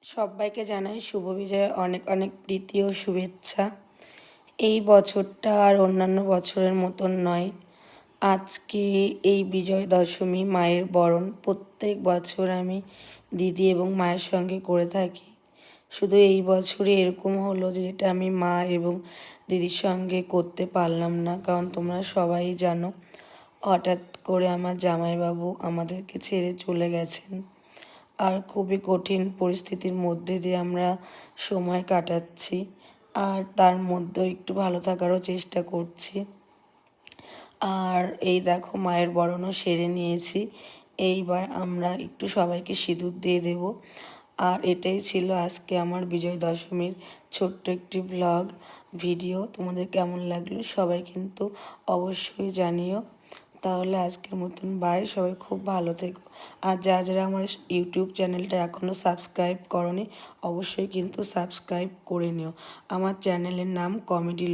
সবাইকে জানাই শুভ বিজয়ের অনেক অনেক প্রীতি ও শুভেচ্ছা। এই বছরটা আর অন্যান্য বছরের মতন নয়। আজকে এই বিজয় দশমী মায়ের বরণ প্রত্যেক বছর আমি দিদি এবং মায়ের সঙ্গে করে থাকি। শুধু এই বছরে এরকম হলো যে যেটা আমি মা এবং দিদির সঙ্গে করতে পারলাম না, কারণ তোমরা সবাই জানো হঠাৎ করে আমার জামাইবাবু আমাদেরকে ছেড়ে চলে গেছেন। আর খুবই কঠিন পরিস্থিতির মধ্যে দিয়ে আমরা সময় কাটাচ্ছি, আর তার মধ্যেও একটু ভালো থাকারও চেষ্টা করছি। আর এই দেখো মায়ের বরণও সেরে নিয়েছি। এইবার আমরা একটু সবাইকে সিঁদুর দিয়ে দেব। আর এটাই ছিল আজকে আমার বিজয় দশমীর ছোট্ট একটি ব্লগ ভিডিও। তোমাদের কেমন লাগলো সবাই কিন্তু অবশ্যই জানিও। তাহলে আজকের মতন বাই, সবাই খুব ভালো থেকো। আর যারা আমার ইউটিউব চ্যানেলটা এখনও সাবস্ক্রাইব করনি অবশ্যই কিন্তু সাবস্ক্রাইব করে নিও। আমার চ্যানেলের নাম কমেডি।